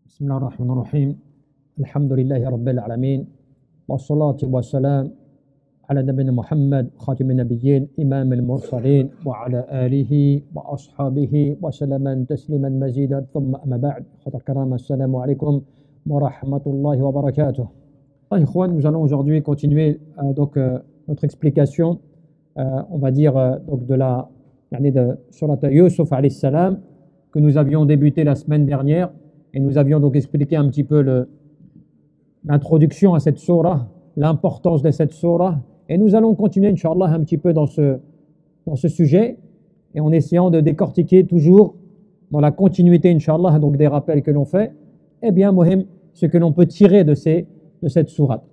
بسم الله الرحمن الرحيم الحمد لله رب العالمين والصلاة والسلام على نبينا محمد خاتم النبيين إمام المرسلين وعلى آله وأصحابه وسلم تسليما مزيدا ثم أما بعد خطر الكرام السلام عليكم ورحمة الله وبركاته. Nous allons aujourd'hui continuer notre explication on va dire donc de Surat Yusuf alayhi salam que nous avions débuté la semaine dernière et nous avions donc expliqué un petit peu l'introduction à cette surah, l'importance de cette surah, et nous allons continuer Inch'Allah un petit peu dans ce sujet et en essayant de décortiquer toujours dans la continuité Inch'Allah donc des rappels que l'on fait, et bien muhim ce que l'on peut tirer de cette sourate.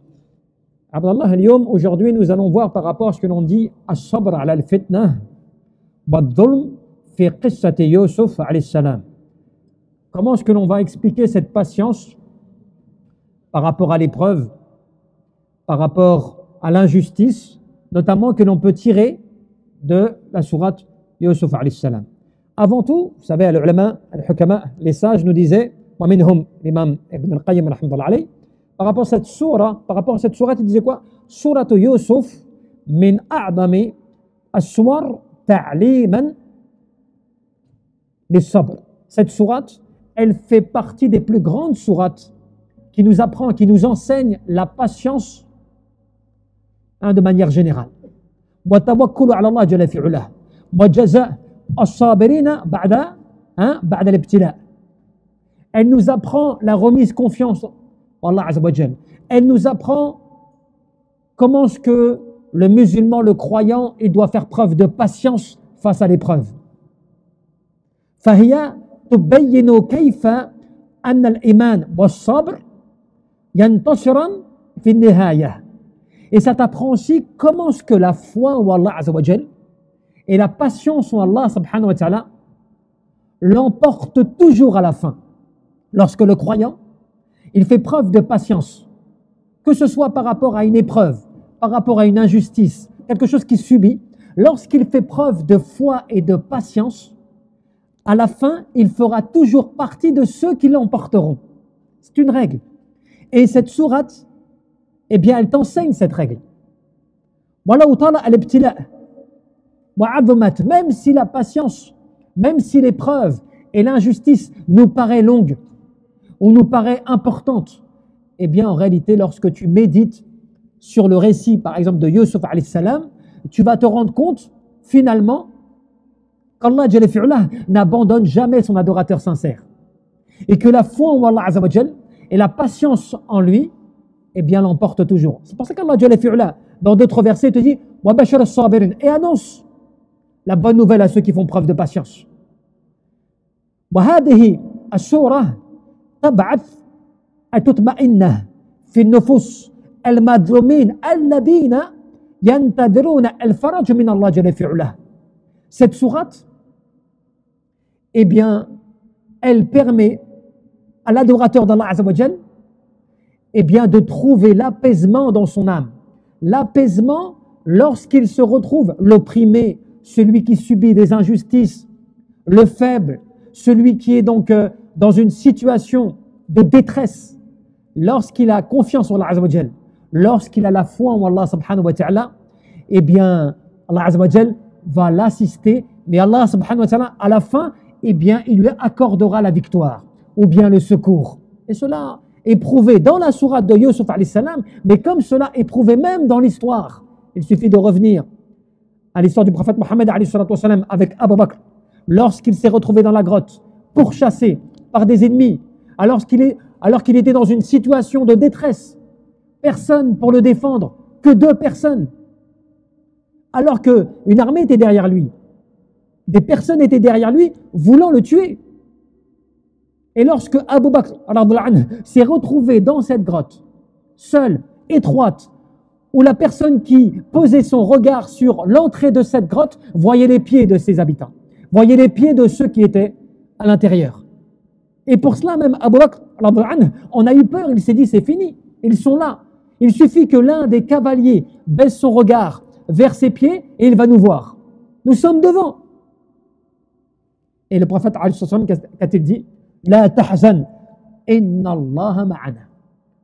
Abdallah al-Yawm, aujourd'hui nous allons voir par rapport à ce que l'on dit as-sabr ala al-fitna wa-dhulm fi qissati Yusuf alayhi salam. Comment est-ce que l'on va expliquer cette patience par rapport à l'épreuve, par rapport à l'injustice, notamment que l'on peut tirer de la sourate Yusuf alayhi salam. Avant tout, vous savez, al-ulama, al-hukama, les sages nous disaient, wa minhum l'imam Ibn al-Qayyim rahmatullah alayhi, par rapport à cette sourate, il disait quoi? Surat Yusuf min a'dami as-suwar ta'liman lis-sabr. Cette sourate, elle fait partie des plus grandes sourates qui nous apprend, qui nous enseigne la patience de manière générale. Wa tawakkulu ala Allah jalla fi'ulah wa jaza' as-sabirina ba'da al-ibtila'. Elle nous apprend la remise confiance en Allah azza wa jalla. Elle nous apprend comment est-ce que le musulman, le croyant, il doit faire preuve de patience face à l'épreuve. Fahiya تبين كيف أن الإيمان والصبر ينتصران في النهاية. Et ça t'apprend aussi comment est-ce que la foi en Allah Azza wa Jal et la patience en Allah subhanahu wa ta'ala l'emportent toujours à la fin. Lorsque le croyant, il fait preuve de patience, que ce soit par rapport à une épreuve, par rapport à une injustice, quelque chose qu'il subit, lorsqu'il fait preuve de foi et de patience, à la fin, il fera toujours partie de ceux qui l'emporteront. C'est une règle. Et cette sourate, eh bien, elle t'enseigne cette règle. Même si la patience, même si l'épreuve et l'injustice nous paraît longue ou nous paraît importante, eh bien, en réalité, lorsque tu médites sur le récit, par exemple, de Yusuf alayhi salam, tu vas te rendre compte, finalement, qu'Allah Jalla fi'ulah n'abandonne jamais son adorateur sincère. Et que la foi en Allah Azza wa Jal et la patience en lui, eh bien, l'emporte toujours. C'est pour ça qu'Allah Jalla fi'ulah, dans d'autres versets, te dit « Wa bashar as-sabirin » et annonce la bonne nouvelle à ceux qui font preuve de patience. « Wa hadihi as-surah tab'ath at-tutma'inna fi an-nufus al-madlumin alladhina yantadiruna al-faraj min Allah Jalla fi'ulah » Cette sourate, eh bien, elle permet à l'adorateur d'Allah Azza wa Jal, eh bien, de trouver l'apaisement dans son âme. L'apaisement lorsqu'il se retrouve l'opprimé, celui qui subit des injustices, le faible, celui qui est donc dans une situation de détresse. Lorsqu'il a confiance en Allah Azza wa Jal, lorsqu'il a la foi en Allah subhanahu wa ta'ala, eh bien, Allah Azza wa Jal va l'assister, mais Allah subhanahu wa ta'ala, à la fin, eh bien, il lui accordera la victoire, ou bien le secours. Et cela est prouvé dans la sourate de Yusuf alayhi salam, mais comme cela est prouvé même dans l'histoire. Il suffit de revenir à l'histoire du prophète Mohammed alayhi salam avec Abu Bakr, lorsqu'il s'est retrouvé dans la grotte, pourchassé par des ennemis, alors qu'il était dans une situation de détresse. Personne pour le défendre, que 2 personnes. Alors qu'une armée était derrière lui. Des personnes étaient derrière lui voulant le tuer. Et lorsque Abu Bakr s'est retrouvé dans cette grotte, seule, étroite, où la personne qui posait son regard sur l'entrée de cette grotte voyait les pieds de ses habitants, voyait les pieds de ceux qui étaient à l'intérieur. Et pour cela même, Abu Bakr en a eu peur, il s'est dit c'est fini, ils sont là. Il suffit que l'un des cavaliers baisse son regard vers ses pieds et il va nous voir. Nous sommes devant. Et le prophète, qu'a-t-il dit? La tahzan Inna Allah ma'ana.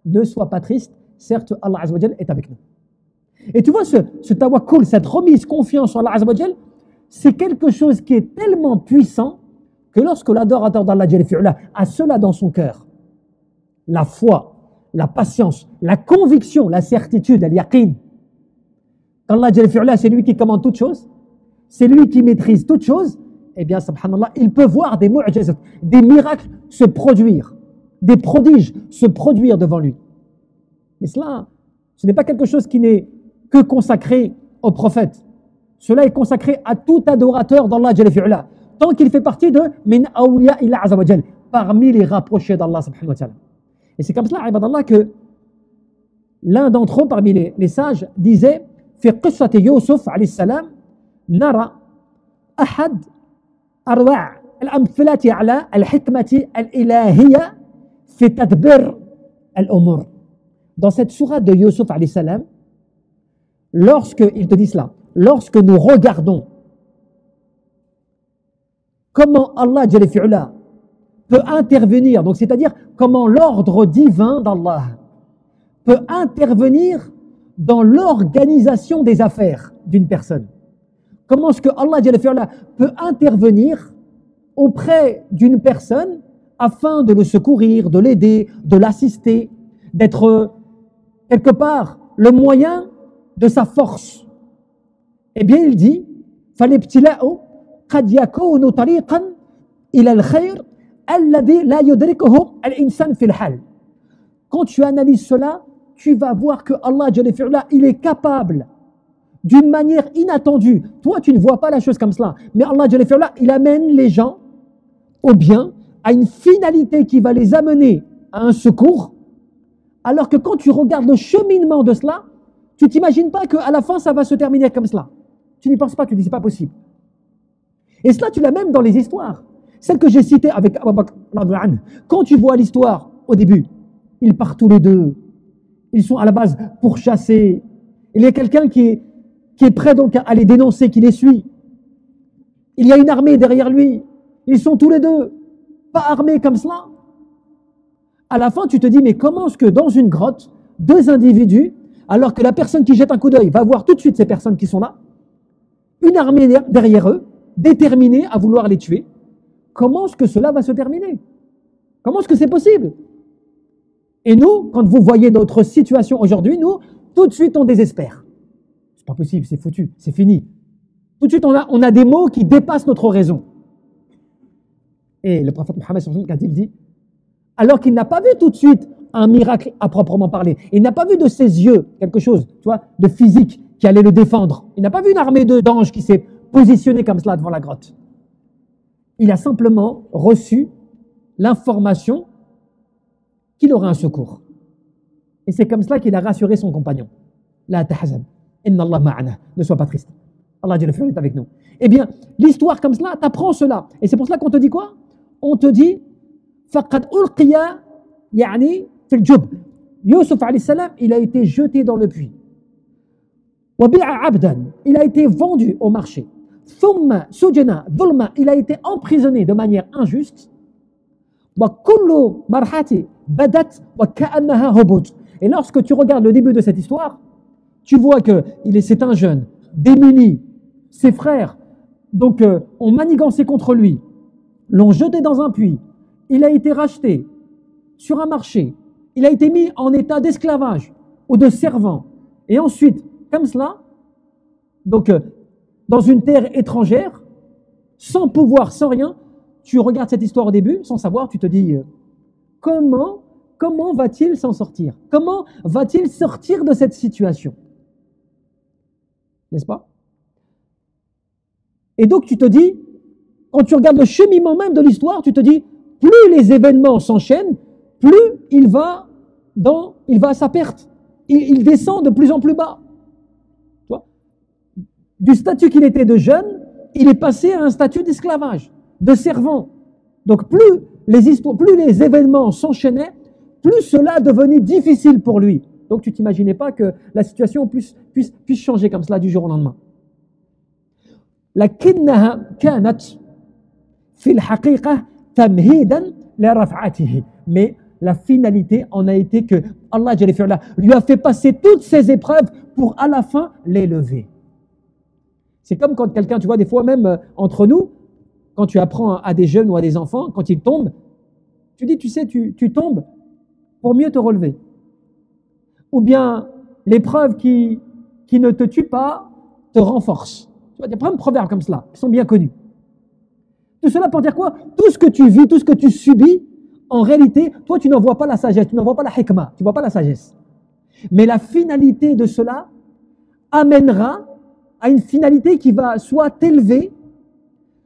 Ne sois pas triste, certes Allah Azza wa Jal est avec nous. Et tu vois ce tawakkul, cette remise confiance en Allah Azza wa Jal, c'est quelque chose qui est tellement puissant que lorsque l'adorateur d'Allah a cela dans son cœur, la foi, la patience, la conviction, la certitude, al-yaqin, qu'Allah c'est lui qui commande toutes choses, c'est lui qui maîtrise toutes choses, eh bien, subhanallah, il peut voir des mu'jizat, des miracles se produire, des prodiges se produire devant lui. Mais cela, ce n'est pas quelque chose qui n'est que consacré aux prophètes. Cela est consacré à tout adorateur d'Allah Jalla fi'ala, tant qu'il fait partie de min awliya illa azza wa jal, parmi les rapprochés d'Allah subhanahu wa ta'ala. Et c'est comme cela, ibadallah, que l'un d'entre eux, parmi les sages, disait في قصة يوسف عليه السلام نرى أحد أروع الأمثلة على الحكمة الإلهية في تدبير الأمور. Dans cette sourate de Yusuf alayhi salam, lorsque il te dit cela, lorsque nous regardons comment Allah Jalla fi'ala peut intervenir, donc c'est-à-dire comment l'ordre divin d'Allah peut intervenir dans l'organisation des affaires d'une personne. Comment est-ce que Allah Jalla fi'ala peut intervenir auprès d'une personne afin de le secourir, de l'aider, de l'assister, d'être quelque part le moyen de sa force. Eh bien, il dit فَالِابْتِلَاءُ قَدْ يَكُونُ طَرِيقًا إِلَى الْخَيْرِ الَّذِي لَا يُدْرِكُهُ الْإِنسَانُ فِي الْحَالِ. Quand tu analyses cela, tu vas voir que Allah Jalla fi'ala, il est capable d'une manière inattendue. Toi, tu ne vois pas la chose comme cela, mais Allah Jalla fi'ala, il amène les gens au bien, à une finalité qui va les amener à un secours, alors que quand tu regardes le cheminement de cela, tu t'imagines pas qu'à la fin, ça va se terminer comme cela. Tu n'y penses pas, tu dis c'est pas possible. Et cela, tu l'as même dans les histoires. Celle que j'ai citée avec Abu Bakr, quand tu vois l'histoire au début, ils partent tous les deux, ils sont à la base pourchassés. Il y a quelqu'un qui est prêt donc à les dénoncer, qui les suit. Il y a une armée derrière lui. Ils sont tous les deux pas armés comme cela. À la fin, tu te dis, mais comment est-ce que dans une grotte, deux individus, alors que la personne qui jette un coup d'œil va voir tout de suite ces personnes qui sont là, une armée derrière eux, déterminée à vouloir les tuer, comment est-ce que cela va se terminer? Comment est-ce que c'est possible? Et nous, quand vous voyez notre situation aujourd'hui, nous, tout de suite, on désespère. C'est pas possible, c'est foutu, c'est fini. Tout de suite, on a des mots qui dépassent notre raison. Et le prophète Mohammed, quand il dit, alors qu'il n'a pas vu tout de suite un miracle à proprement parler, il n'a pas vu de ses yeux quelque chose, tu vois, de physique qui allait le défendre. Il n'a pas vu une armée d'anges qui s'est positionnée comme cela devant la grotte. Il a simplement reçu l'information qu'il aura un secours. Et c'est comme cela qu'il a rassuré son compagnon. La tahzan, inna Allah ma'ana, ne sois pas triste. Allah Jalla fi'ala est avec nous. Eh bien, l'histoire comme cela t'apprend cela. Et c'est pour cela qu'on te dit quoi? On te dit faqad ulqiya yani fil jub. Yusuf alayhi salam, il a été jeté dans le puits. Wa bi'a abdan, il a été vendu au marché. Thumma sujina dhulma, il a été emprisonné de manière injuste. Wa kullu marhati badat wa ka'annaha hubut. Et lorsque tu regardes le début de cette histoire, tu vois que c'est un jeune démuni. Ses frères donc ont manigancé contre lui, l'ont jeté dans un puits. Il a été racheté sur un marché. Il a été mis en état d'esclavage ou de servant. Et ensuite, comme cela, donc dans une terre étrangère, sans pouvoir, sans rien, tu regardes cette histoire au début, sans savoir, tu te dis comment va-t-il s'en sortir? Comment va-t-il sortir de cette situation? N'est-ce pas? Et donc tu te dis, quand tu regardes le cheminement même de l'histoire, tu te dis, plus les événements s'enchaînent, plus il va à sa perte. Il descend de plus en plus bas. Tu vois? Du statut qu'il était de jeune, il est passé à un statut d'esclavage, de servant. Donc plus les événements s'enchaînaient, plus cela devenait difficile pour lui. Donc tu t'imaginais pas que la situation puisse changer comme cela du jour au lendemain. لكنها كانت في الحقيقة تمهيدا لرفعته. Mais la finalité en a été que Allah lui a fait passer toutes ces épreuves pour à la fin l'élever. C'est comme quand quelqu'un, tu vois, des fois même entre nous, quand tu apprends à des jeunes ou à des enfants, quand ils tombent, tu dis, tu sais, tu tombes pour mieux te relever. Ou bien l'épreuve qui ne te tue pas te renforce. Tu vois, il y a plein de proverbes comme cela, qui sont bien connus. Tout cela pour dire quoi? Tout ce que tu vis, tout ce que tu subis, en réalité, toi tu n'en vois pas la sagesse, tu n'en vois pas la hikmah, tu ne vois pas la sagesse. Mais la finalité de cela amènera à une finalité qui va soit t'élever,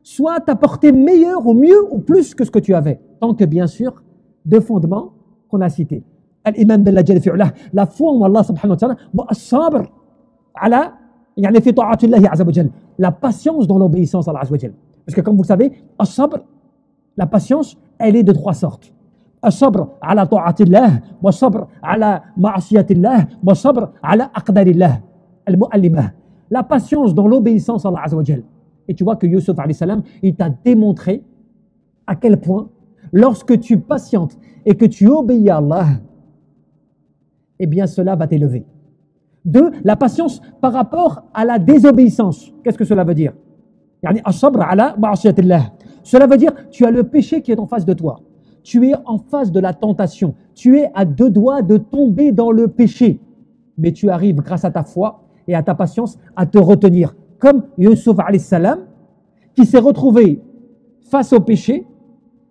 soit t'apporter meilleur ou mieux ou plus que ce que tu avais. Tant que bien sûr, deux fondements qu'on a cités. Al-Imam Bella Jalla fi'ulah, la foi en Allah subhanahu wa ta'ala, wa as-sabr ala, yani fi ta'atillahi azza wa jalla, la patience dans l'obéissance à Allah azza wa jalla. Parce que comme vous le savez, as-sabr, la patience, elle est de trois sortes. As-sabr ala ta'atillah, wa sabr ala ma'asiyatillah, wa sabr ala aqdarillah, al-mu'allimah. La patience dans l'obéissance à Allah azza wa jalla. Et tu vois que Yusuf alayhi salam, il t'a démontré à quel point, lorsque tu patientes et que tu obéis à Allah, eh bien cela va t'élever. Deux, la patience par rapport à la désobéissance. Qu'est-ce que cela veut dire? Yani as-sabr ala ma'asiyatillah. Cela veut dire, tu as le péché qui est en face de toi. Tu es en face de la tentation. Tu es à deux doigts de tomber dans le péché. Mais tu arrives, grâce à ta foi et à ta patience, à te retenir. Comme Yusuf alayhi salam, qui s'est retrouvé face au péché,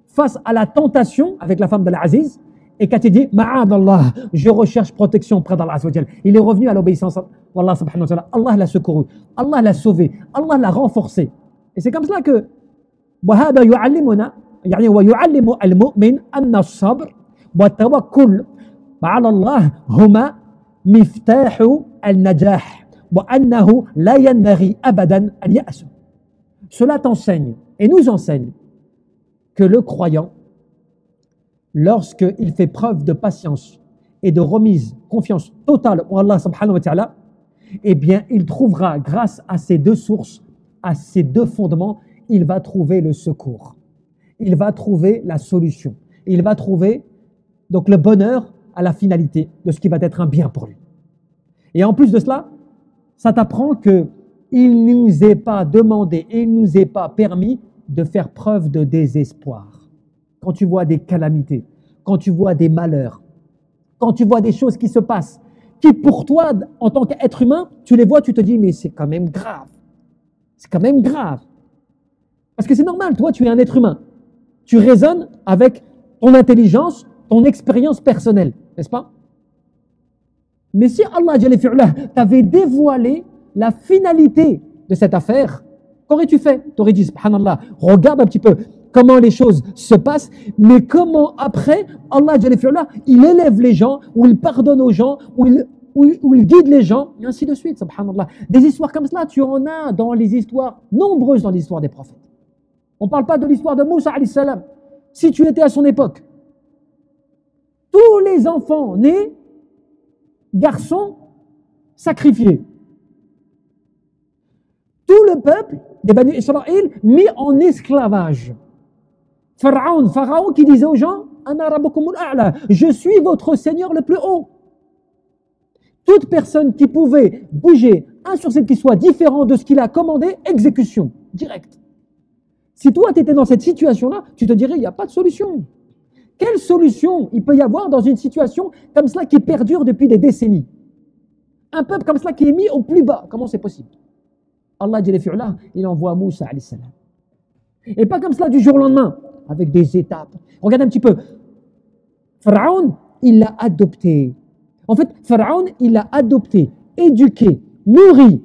face à la tentation avec la femme d'Al-Aziz, et quand il dit « Ma'adallah, je recherche protection auprès d'Allah Azza wa Jal », il est revenu à l'obéissance d'Allah subhanahu wa ta'ala. Allah l'a secouru, Allah l'a sauvé, Allah l'a renforcé. Et c'est comme cela que وَهَذَا يُعَلِّمُنَا يعني ويعلم المؤمن أن الصبر والتوكل على الله هما مفتاح النجاح وأنه لا ينبغي أبدا أن يأسوا. Cela t'enseigne et nous enseigne que le croyant, lorsqu'il fait preuve de patience et de remise, confiance totale en Allah subhanahu wa ta'ala, eh bien, il trouvera, grâce à ces deux sources, à ces deux fondements, il va trouver le secours. Il va trouver la solution. Il va trouver donc le bonheur à la finalité de ce qui va être un bien pour lui. Et en plus de cela, ça t'apprend que il ne nous est pas demandé et il ne nous est pas permis de faire preuve de désespoir. Quand tu vois des calamités, quand tu vois des malheurs, quand tu vois des choses qui se passent, qui pour toi, en tant qu'être humain, tu les vois, tu te dis, mais c'est quand même grave. C'est quand même grave. Parce que c'est normal, toi, tu es un être humain. Tu raisonnes avec ton intelligence, ton expérience personnelle, n'est-ce pas? Mais si Allah t'avait dévoilé la finalité de cette affaire, qu'aurais-tu fait? Tu aurais dit, subhanallah, regarde un petit peu comment les choses se passent, mais comment après, Allah, il élève les gens, ou il pardonne aux gens, ou il guide les gens, et ainsi de suite, subhanallah. Des histoires comme cela, tu en as dans les histoires, nombreuses dans l'histoire des prophètes. On ne parle pas de l'histoire de Moussa, alayhi salam. Si tu étais à son époque, tous les enfants nés, garçons, sacrifiés. Tout le peuple des Bani Israël mis en esclavage. Pharaon qui disait aux gens, Ana rabbukumul a'la, je suis votre Seigneur le plus haut. Toute personne qui pouvait bouger un sur celle qui soit différent de ce qu'il a commandé, exécution, directe. Si toi tu étais dans cette situation-là, tu te dirais, il n'y a pas de solution. Quelle solution il peut y avoir dans une situation comme cela qui perdure depuis des décennies? Un peuple comme cela qui est mis au plus bas, comment c'est possible? Allah, il envoie Moussa, alayhi salam. Et pas comme cela du jour au lendemain, avec des étapes. Regarde un petit peu. Pharaon, il l'a adopté. En fait, Pharaon, il l'a adopté, éduqué, nourri,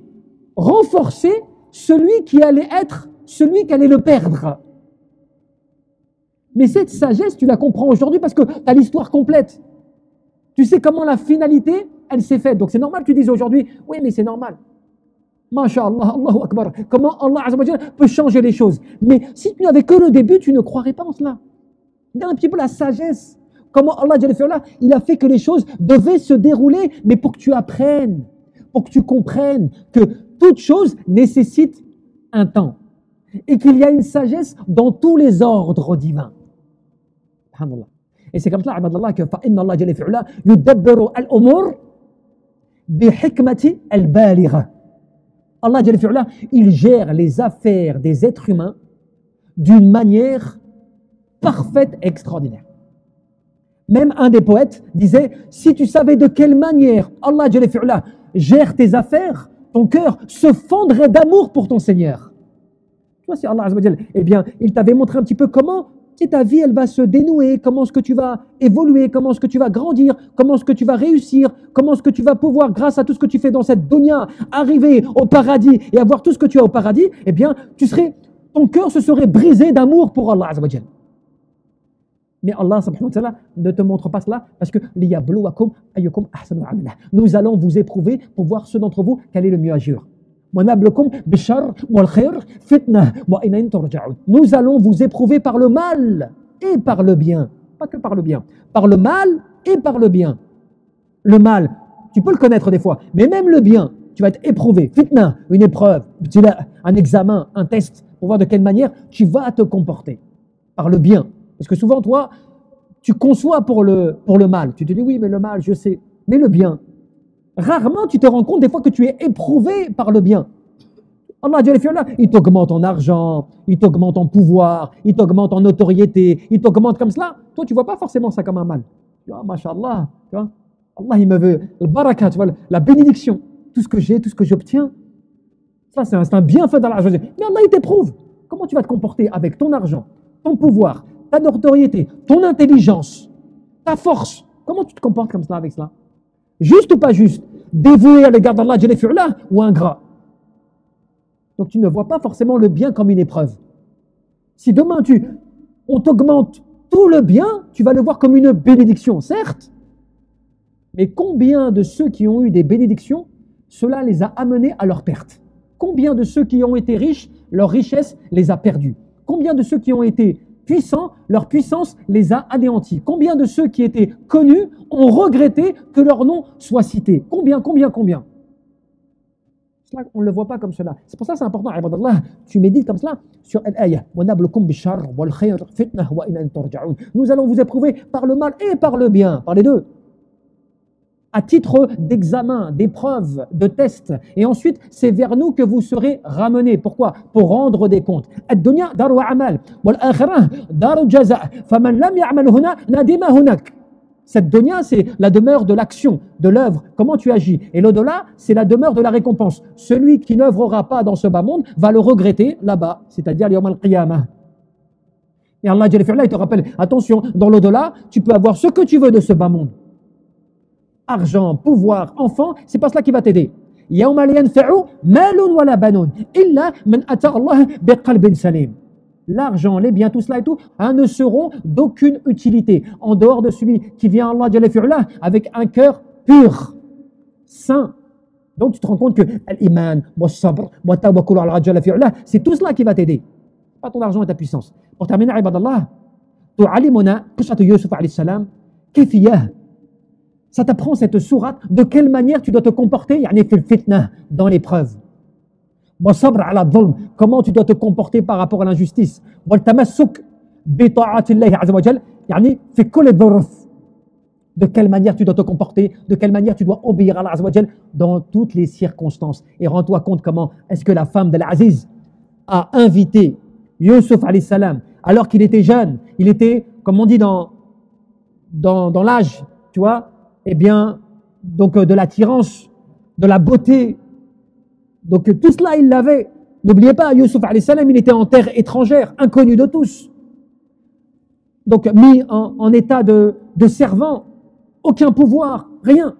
renforcé celui qui allait être, celui qui allait le perdre. Mais cette sagesse, tu la comprends aujourd'hui parce que tu as l'histoire complète. Tu sais comment la finalité, elle s'est faite. Donc c'est normal que tu dises aujourd'hui, oui, mais c'est normal. Masha'Allah, Allahu Akbar. Comment Allah Azza wa Jalla peut changer les choses. Mais si tu n'avais que le début, tu ne croirais pas en cela. Regarde un petit peu la sagesse. Comment Allah Jalla fi'ala, il a fait que les choses devaient se dérouler, mais pour que tu apprennes, pour que tu comprennes que toute chose nécessite un temps. Et qu'il y a une sagesse dans tous les ordres divins. Et c'est comme ça, Abdallah, que فَإِنَّ اللَّهَ جَلَّ فِي عُلَا يُدَبِّرُ الْأُمُورِ بِحِكْمَةِ الْبَالِغَةِ. Allah Jalla fi'ula, il gère les affaires des êtres humains d'une manière parfaite et extraordinaire. Même un des poètes disait, si tu savais de quelle manière Allah Jalla fi'ula gère tes affaires, ton cœur se fondrait d'amour pour ton Seigneur. Tu vois, si Allah Azza wa Jalla, eh bien, il t'avait montré un petit peu comment ta vie, elle va se dénouer, comment est-ce que tu vas évoluer, comment est-ce que tu vas grandir, comment est-ce que tu vas réussir, comment est-ce que tu vas pouvoir, grâce à tout ce que tu fais dans cette dunya, arriver au paradis et avoir tout ce que tu as au paradis, eh bien, ton cœur se serait brisé d'amour pour Allah Azza wa Jalla. Mais Allah subhanahu wa ta'ala ne te montre pas cela parce que liyabluwakum ayyukum ahsanu amala. Nous allons vous éprouver pour voir ceux d'entre vous quel est le mieux à agir. Nous allons vous éprouver par le mal et par le bien. Pas que par le bien. Par le mal et par le bien. Le mal, tu peux le connaître des fois, mais même le bien, tu vas être éprouvé. Fitna, une épreuve, un examen, un test, pour voir de quelle manière tu vas te comporter. Par le bien. Parce que souvent, toi, tu conçois pour le mal. Tu te dis, oui, mais le mal, je sais. Mais le bien. Rarement, tu te rends compte des fois que tu es éprouvé par le bien. Allah, il t'augmente en argent, il t'augmente en pouvoir, il t'augmente en notoriété, il t'augmente comme cela. Toi, tu ne vois pas forcément ça comme un mal. Tu vois, mashallah, tu vois, Allah, il me veut le baraka, tu vois, la bénédiction. Tout ce que j'ai, tout ce que j'obtiens, ça, c'est un bienfait d'Allah. Mais Allah, il t'éprouve. Comment tu vas te comporter avec ton argent, ton pouvoir, ta notoriété, ton intelligence, ta force? Comment tu te comportes comme cela avec cela? Juste ou pas juste? Dévoué à l'égard d'Allah ou ingrat? Donc tu ne vois pas forcément le bien comme une épreuve. Si demain on t'augmente tout le bien, tu vas le voir comme une bénédiction, certes. Mais combien de ceux qui ont eu des bénédictions, cela les a amenés à leur perte? Combien de ceux qui ont été riches, leur richesse les a perdus? Combien de ceux qui ont été puissants, leur puissance les a anéantis? Combien de ceux qui étaient connus ont regretté que leur nom soit cité? Combien? On ne le voit pas comme cela. C'est pour ça que c'est important, ibadallah, tu médites comme cela sur l'ayah. Nous allons vous éprouver par le mal et par le bien, par les deux. À titre d'examen, d'épreuve, de test. Et ensuite, c'est vers nous que vous serez ramenés. Pourquoi? Pour rendre des comptes. Ad-dunya daru amal, wal akhirah daru jaza. Faman lam ya'mal huna nadima hunak. Cette dunya, c'est la demeure de l'action, de l'œuvre, comment tu agis. Et l'au-delà, c'est la demeure de la récompense. Celui qui n'œuvrera pas dans ce bas monde va le regretter là-bas, c'est-à-dire yawm al-qiyamah. Et Allah il te rappelle, attention, dans l'au-delà, tu peux avoir ce que tu veux de ce bas monde. Argent, pouvoir, enfant, c'est pas cela qui va t'aider. Yawma la yanfa'u malun wala banun illa man ata Allah biqalbin salim. L'argent, les biens, tout cela et tout, ne seront d'aucune utilité en dehors de celui qui vient à Allah Jalla fi'ula avec un cœur pur, sain. Donc tu te rends compte que l'iman, wa sabr, wa tawakkul ala Allah Jalla fi'ula, c'est tout cela qui va t'aider, pas ton argent et ta puissance. Pour terminer, ibadallah, tu'alimuna qissatu Yusuf alayhi salam, kayfiyah. Ça t'apprend cette sourate de quelle manière tu dois te comporter, yani fil fitna, dans l'épreuve. Comment tu dois te comporter par rapport à l'injustice. De quelle manière tu dois te comporter, de quelle manière tu dois obéir à Allah dans toutes les circonstances. Et rends-toi compte comment est-ce que la femme d'Al-Aziz a invité Yusuf alayhi salam alors qu'il était jeune, il était, comme on dit dans l'âge, tu vois, eh bien, donc de l'attirance, de la beauté. Donc tout cela, il l'avait. N'oubliez pas, Yusuf alayhi salam, il était en terre étrangère, inconnu de tous. Donc mis en état de servant, aucun pouvoir, rien.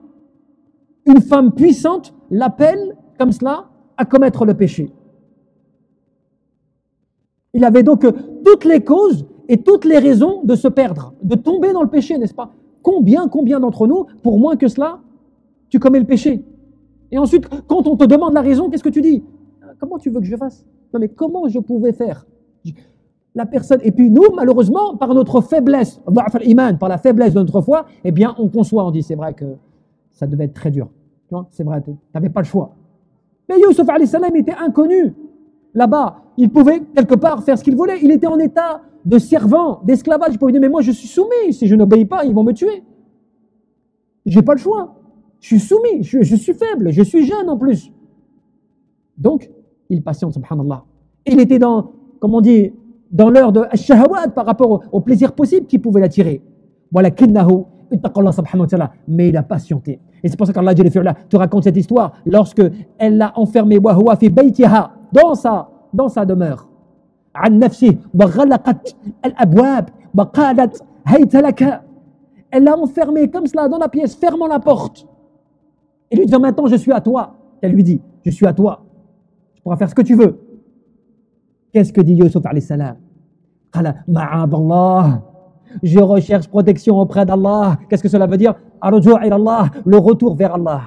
Une femme puissante l'appelle, comme cela, à commettre le péché. Il avait donc toutes les causes et toutes les raisons de se perdre, de tomber dans le péché, n'est-ce pas? Combien d'entre nous, pour moins que cela, tu commets le péché? Et ensuite, quand on te demande la raison, qu'est-ce que tu dis? Comment tu veux que je fasse? Non mais comment je pouvais faire? La personne, et puis nous, malheureusement, par notre faiblesse, par la faiblesse de notre foi, eh bien, on conçoit, on dit, c'est vrai que ça devait être très dur. Tu vois, c'est vrai, tu n'avais pas le choix. Mais Yusuf alayhi salam était inconnu. là-bas, il pouvait quelque part faire ce qu'il voulait. Il était en état de servant, d'esclavage. Il pouvait dire, mais moi je suis soumis, si je n'obéis pas, ils vont me tuer. J'ai pas le choix. Je suis soumis, je suis faible, je suis jeune en plus. Donc, il patiente, subhanallah. Il était dans, comme on dit, dans l'heure de shahawat par rapport au plaisir possible qui pouvait l'attirer. Mais il a patienté. Et c'est pour ça qu'Allah te raconte cette histoire lorsque elle l'a enfermé dans sa demeure. Elle l'a enfermé comme cela dans la pièce, fermant la porte. Et lui disant maintenant je suis à toi. Elle lui dit je suis à toi. Tu pourras faire ce que tu veux. Qu'est-ce que dit Yusuf alayhi salam? Je recherche protection auprès d'Allah. Qu'est-ce que cela veut dire? Le retour vers Allah.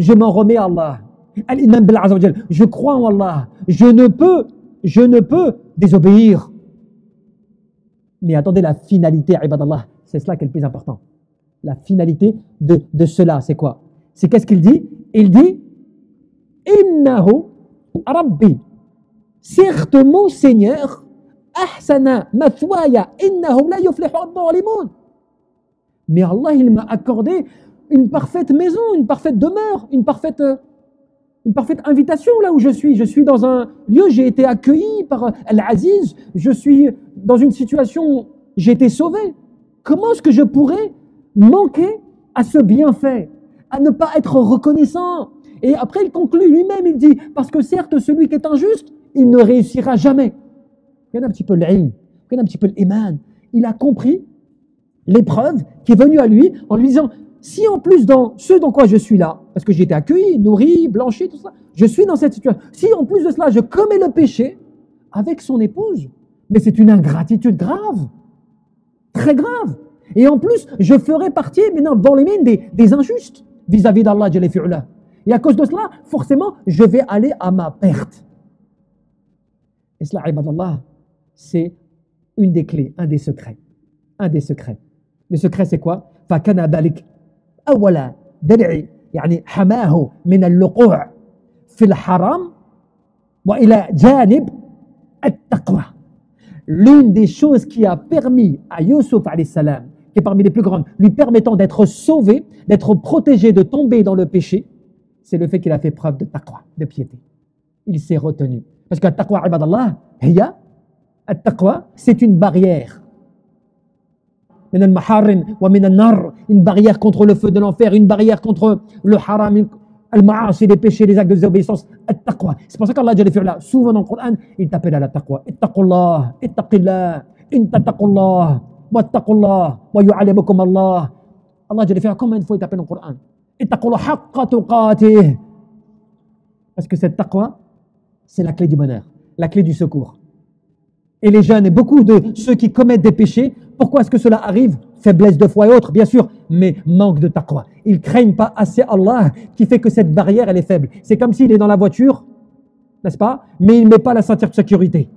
Je m'en remets à Allah. Je crois en Allah. Je ne peux désobéir. Mais attendez, la finalité, ibadallah, c'est cela qui est le plus important. La finalité de cela, c'est quoi? C'est qu'est-ce qu'il dit? Il dit Innahu Rabbi. Certes, mon Seigneur, ahsana mathwaya innahu la yuflihu adh-dhalimun. Mais Allah, il m'a accordé une parfaite maison, une parfaite demeure, une parfaite invitation là où je suis. Je suis dans un lieu, j'ai été accueilli par Al-Aziz, je suis dans une situation, j'ai été sauvé. Comment est-ce que je pourrais manquer à ce bienfait, à ne pas être reconnaissant? Et après, il conclut lui-même, il dit, parce que certes, celui qui est injuste, il ne réussira jamais. Il y a un petit peu l'ilm, il y a un petit peu l'iman. Il a compris l'épreuve qui est venue à lui en lui disant, si en plus dans ce dans quoi je suis là, parce que j'ai été accueilli, nourri, blanchi, tout ça, je suis dans cette situation, si en plus de cela je commets le péché avec son épouse, mais c'est une ingratitude grave, très grave. Et en plus, je ferai partie maintenant dans les mines des injustes vis-à-vis d'Allah. Et à cause de cela, forcément, je vais aller à ma perte. Et cela, ibadallah, c'est une des clés, un des secrets. Un des secrets. Le secret, c'est quoi? فَكَنَ ذَلِكَ أَوَّلَ دَلِعِ يعني حماه من اللقوع في الحرام وإلى جانب التقوى. L'une des choses qui a permis à Yusuf alayhi salam, qui est parmi les plus grandes, lui permettant d'être sauvé, d'être protégé de tomber dans le péché, c'est le fait qu'il a fait preuve de taqwa, de piété. Il s'est retenu. Parce que taqwa, ibadallah, hiya, taqwa, c'est une barrière. Min al-maharim wa min al-nar, une barrière contre le feu de l'enfer, une barrière contre le haram, al-ma'asi, les péchés, les actes de désobéissance, at-taqwa. C'est pour ça qu'Allah, souvent dans le Coran, il t'appelle à la taqwa. Ittaqullah, ittaqillah, in tattaqullah, wattaqullah, wa yu'allimukum Allah. Allah, combien de fois il t'appelle dans le Coran? Ittaqullah haqqa tuqatih. Parce que cette taqwa, c'est la clé du bonheur, la clé du secours. Et les jeunes et beaucoup de ceux qui commettent des péchés, pourquoi est-ce que cela arrive? Faiblesse de foi et autres, bien sûr, mais manque de taqwa. Ils craignent pas assez Allah qui fait que cette barrière, elle est faible. C'est comme s'il est dans la voiture, n'est-ce pas? Mais il ne met pas la ceinture de sécurité.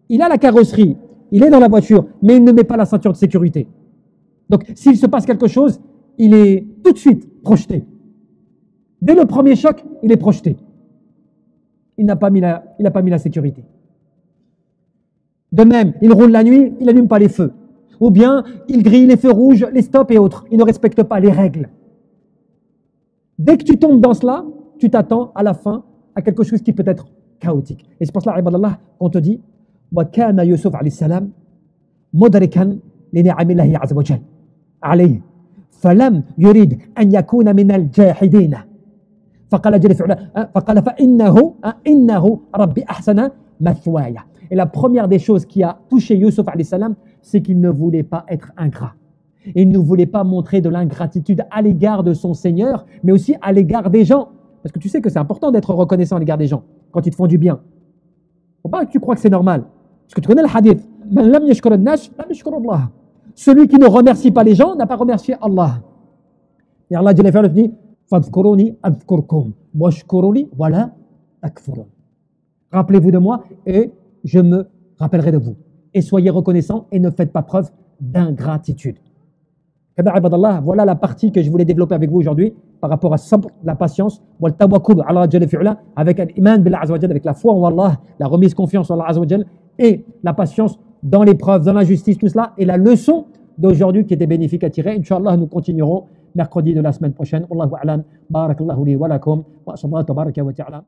Il a la carrosserie, il est dans la voiture, mais il ne met pas la ceinture de sécurité. Donc, s'il se passe quelque chose, il est tout de suite projeté. Dès le premier choc, il est projeté. Il n'a pas mis la sécurité. De même, il roule la nuit, il n'allume pas les feux. Ou bien, il grille les feux rouges, les stops et autres. Il ne respecte pas les règles. Dès que tu tombes dans cela, tu t'attends à la fin à quelque chose qui peut être chaotique. Et c'est pour cela, ibadallah, qu'on te dit وَكَانَ يُوسُفَ عَلَيْهِ السَّلَامُ مُدْرِكًا لِنِعَمِ اللَّهِ عَزَّ وَجَلَّ عليه فلم يريد أن يكون من الجاحدين فقال جل وعلا فقال إنه ربي أحسن مثواي. Et la première des choses qui a touché Yusuf alayhi salam, c'est qu'il ne voulait pas être ingrat. Il ne voulait pas montrer de l'ingratitude à l'égard de son Seigneur, mais aussi à l'égard des gens. Parce que tu sais que c'est important d'être reconnaissant à l'égard des gens, quand ils te font du bien. Faut pas que tu crois que c'est normal. Parce que tu connais le hadith. Man lam yashkur an-nas, lam yashkur Allah. Celui qui ne remercie pas les gens n'a pas remercié Allah. Et Allah dit Fadhkuruni adhkurkum washkuruni wala takfurun. Rappelez-vous de moi et je me rappellerai de vous. Et soyez reconnaissants et ne faites pas preuve d'ingratitude. Voilà la partie que je voulais développer avec vous aujourd'hui par rapport à sabr, la patience, avec l'iman billah azza wa jal, avec la foi en Allah, la remise confiance en Allah azza wa jal, et la patience dans l'épreuve, dans l'injustice, tout cela, et la leçon d'aujourd'hui qui était bénéfique à tirer. Inch'Allah, nous continuerons mercredi de la semaine prochaine. Wallahu a'lam. Barakallahu li wa lakum. Wa sallallahu tabaraka wa ta'ala.